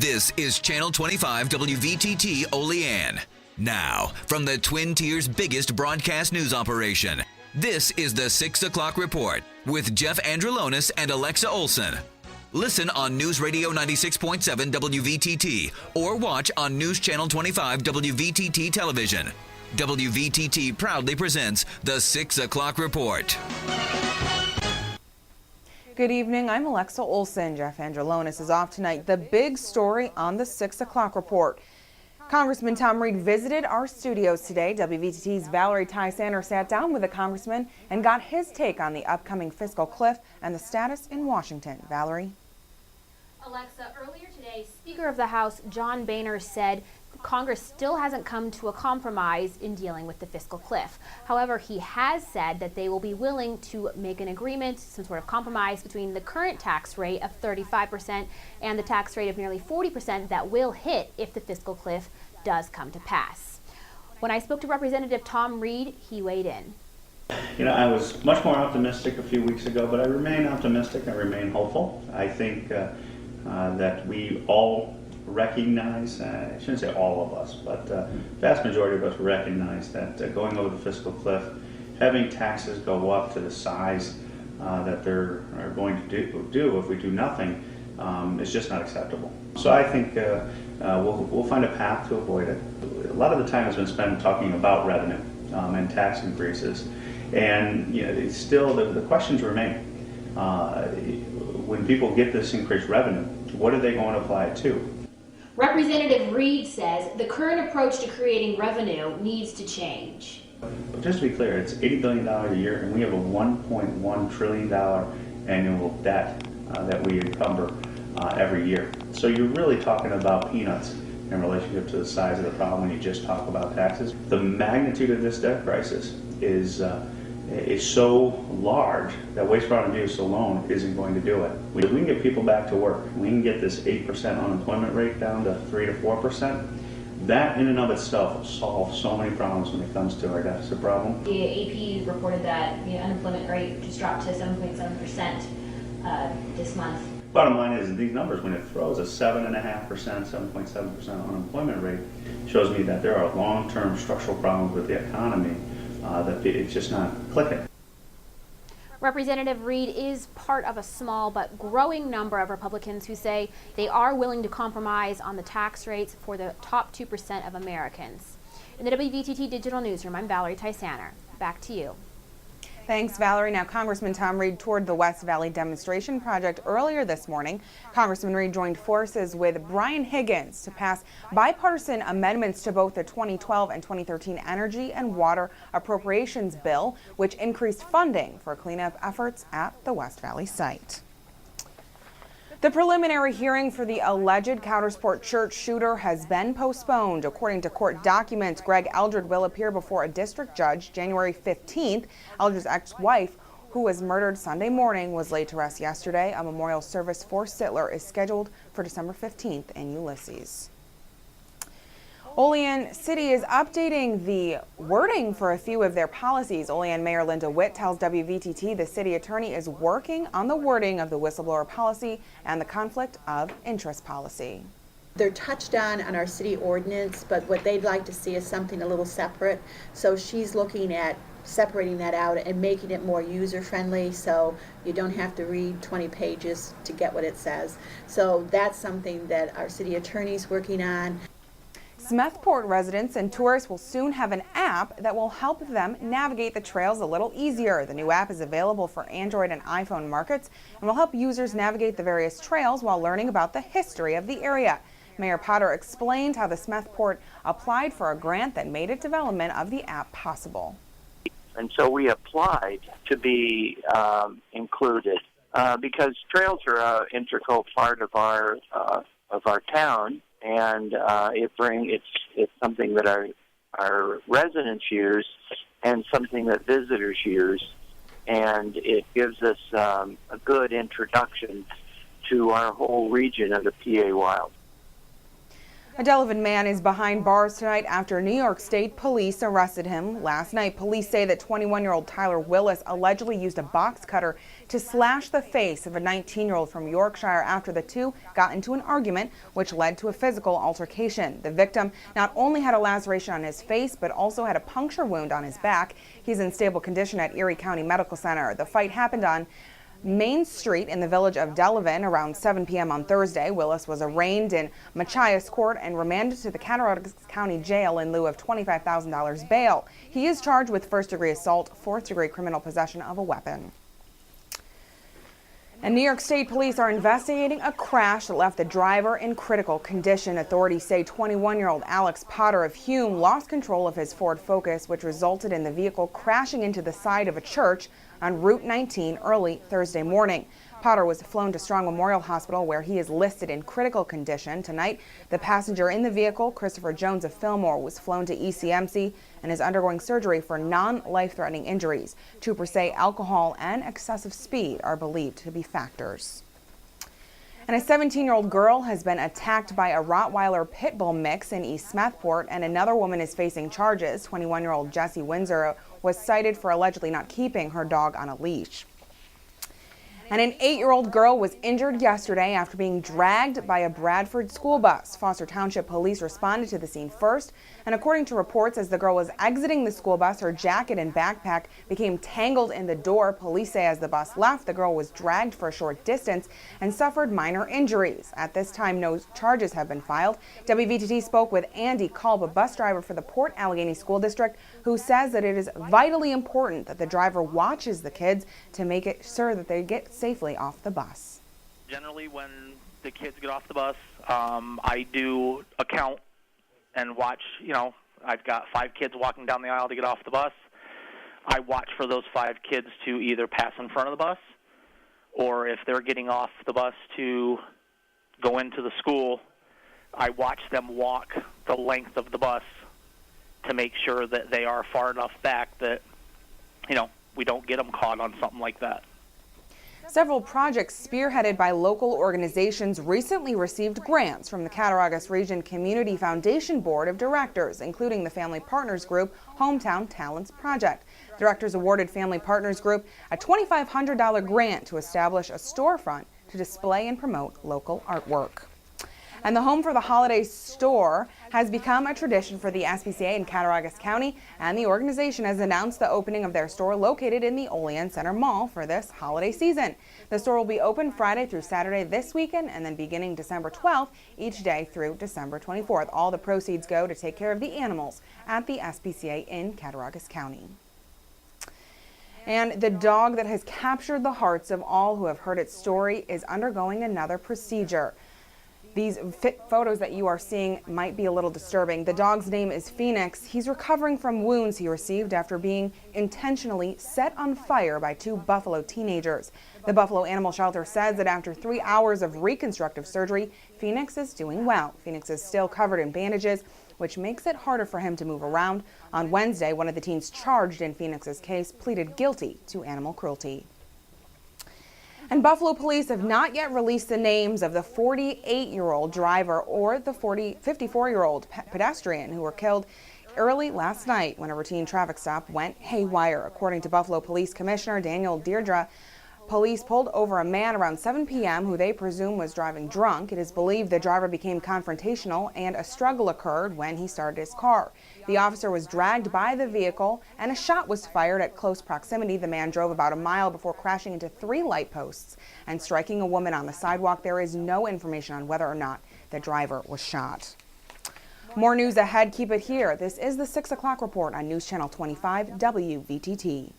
This is Channel 25 WVTT Olean. Now, from the Twin Tiers' biggest broadcast news operation, this is the 6 o'clock report with Jeff Andrulonis and Alexa Olson. Listen on News Radio 96.7 WVTT or watch on News Channel 25 WVTT television. WVTT proudly presents the 6 o'clock report. Good evening, I'm Alexa Olson. Jeff Andrulonis is off tonight. The big story on the 6 o'clock report. Congressman Tom Reed visited our studios today. WVTT's Valerie Tysander sat down with the congressman and got his take on the upcoming fiscal cliff and the status in Washington. Valerie? Alexa, earlier today, Speaker of the House John Boehner said Congress still hasn't come to a compromise in dealing with the fiscal cliff. However, he has said that they will be willing to make an agreement, some sort of compromise between the current tax rate of 35% and the tax rate of nearly 40% that will hit if the fiscal cliff does come to pass. When I spoke to Representative Tom Reed, he weighed in. You know, I was much more optimistic a few weeks ago, but I remain optimistic. I remain hopeful. I think that we all recognize, I shouldn't say all of us, but the vast majority of us recognize that going over the fiscal cliff, having taxes go up to the size that they're going to do if we do nothing is just not acceptable. So I think we'll find a path to avoid it. A lot of the time has been spent talking about revenue and tax increases, and you know, it's still the questions remain. When people get this increased revenue, what are they going to apply it to? Representative Reed says the current approach to creating revenue needs to change. But just to be clear, it's $80 billion a year, and we have a $1.1 trillion annual debt that we encumber every year. So you're really talking about peanuts in relationship to the size of the problem when you just talk about taxes. The magnitude of this debt crisis is so large that waste, fraud, and abuse alone isn't going to do it. We can get people back to work. We can get this 8% unemployment rate down to 3 to 4%. That in and of itself will solve so many problems when it comes to our deficit problem. The AP reported that the unemployment rate just dropped to 7.7% this month. Bottom line is these numbers, when it throws a 7.5%, 7.7% unemployment rate, shows me that there are long-term structural problems with the economy that it's just not clicking. Representative Reed is part of a small but growing number of Republicans who say they are willing to compromise on the tax rates for the top 2% of Americans. In the WVTT Digital Newsroom, I'm Valerie Tysander. Back to you. Thanks, Valerie. Now, Congressman Tom Reed toured the West Valley Demonstration Project earlier this morning. Congressman Reed joined forces with Brian Higgins to pass bipartisan amendments to both the 2012 and 2013 Energy and Water Appropriations Bill, which increased funding for cleanup efforts at the West Valley site. The preliminary hearing for the alleged Countersport Church shooter has been postponed. According to court documents, Greg Eldred will appear before a district judge January 15th. Eldred's ex-wife, who was murdered Sunday morning, was laid to rest yesterday. A memorial service for Sittler is scheduled for December 15th in Ulysses. Olean City is updating the wording for a few of their policies. Olean Mayor Linda Witt tells WVTT the city attorney is working on the wording of the whistleblower policy and the conflict of interest policy. They're touched on our city ordinance, but what they'd like to see is something a little separate. So she's looking at separating that out and making it more user-friendly so you don't have to read 20 pages to get what it says. So that's something that our city attorney's working on. Smethport residents and tourists will soon have an app that will help them navigate the trails a little easier. The new app is available for Android and iPhone markets and will help users navigate the various trails while learning about the history of the area. Mayor Potter explained how the Smethport applied for a grant that made its development of the app possible. And so we applied to be included because trails are an integral part of our town. And it's something that our residents use and something that visitors use, and it gives us a good introduction to our whole region of the PA Wild. A Delavan man is behind bars tonight after New York State police arrested him last night. Police say that 21-year-old Tyler Willis allegedly used a box cutter to slash the face of a 19-year-old from Yorkshire after the two got into an argument, which led to a physical altercation. The victim not only had a laceration on his face, but also had a puncture wound on his back. He's in stable condition at Erie County Medical Center. The fight happened on Main Street in the village of Delavan around 7 p.m. on Thursday. Willis was arraigned in Machias Court and remanded to the Cattaraugus County Jail in lieu of $25,000 bail. He is charged with first-degree assault, fourth-degree criminal possession of a weapon. And New York State police are investigating a crash that left the driver in critical condition. Authorities say 21-year-old Alex Potter of Hume lost control of his Ford Focus, which resulted in the vehicle crashing into the side of a church on Route 19 early Thursday morning. Potter was flown to Strong Memorial Hospital, where he is listed in critical condition. Tonight, the passenger in the vehicle, Christopher Jones of Fillmore, was flown to ECMC and is undergoing surgery for non-life-threatening injuries. Troopers say alcohol and excessive speed are believed to be factors. And a 17-year-old girl has been attacked by a Rottweiler pit bull mix in East Smethport, and another woman is facing charges. 21-year-old Jessie Windsor was cited for allegedly not keeping her dog on a leash. And an 8-year-old girl was injured yesterday after being dragged by a Bradford school bus. Foster Township police responded to the scene first, and according to reports, as the girl was exiting the school bus, her jacket and backpack became tangled in the door. Police say as the bus left, the girl was dragged for a short distance and suffered minor injuries. At this time, no charges have been filed. WVTT spoke with Andy Kolb, a bus driver for the Port Allegheny School District, who says that it is vitally important that the driver watches the kids to make it sure that they get safely off the bus. Generally, when the kids get off the bus, I do a count and watch. I've got 5 kids walking down the aisle to get off the bus. I watch for those 5 kids to either pass in front of the bus, or if they're getting off the bus to go into the school, I watch them walk the length of the bus to make sure that they are far enough back that, we don't get them caught on something like that. Several projects spearheaded by local organizations recently received grants from the Cattaraugus Region Community Foundation Board of Directors, including the Family Partners Group Hometown Talents Project. Directors awarded Family Partners Group a $2,500 grant to establish a storefront to display and promote local artwork. And the Home for the Holidays store has become a tradition for the SPCA in Cattaraugus County, and the organization has announced the opening of their store located in the Olean Center Mall for this holiday season. The store will be open Friday through Saturday this weekend, and then beginning December 12th, each day through December 24th. All the proceeds go to take care of the animals at the SPCA in Cattaraugus County. And the dog that has captured the hearts of all who have heard its story is undergoing another procedure. These photos that you are seeing might be a little disturbing. The dog's name is Phoenix. He's recovering from wounds he received after being intentionally set on fire by 2 Buffalo teenagers. The Buffalo Animal Shelter says that after 3 hours of reconstructive surgery, Phoenix is doing well. Phoenix is still covered in bandages, which makes it harder for him to move around. On Wednesday, one of the teens charged in Phoenix's case pleaded guilty to animal cruelty. And Buffalo police have not yet released the names of the 48-year-old driver or the 54-year-old pedestrian who were killed early last night when a routine traffic stop went haywire. According to Buffalo Police Commissioner Daniel Deirdre, police pulled over a man around 7 p.m. who they presume was driving drunk. It is believed the driver became confrontational and a struggle occurred when he started his car. The officer was dragged by the vehicle and a shot was fired at close proximity. The man drove about a mile before crashing into 3 light posts and striking a woman on the sidewalk. There is no information on whether or not the driver was shot. More news ahead. Keep it here. This is the 6 o'clock report on News Channel 25 WVTT.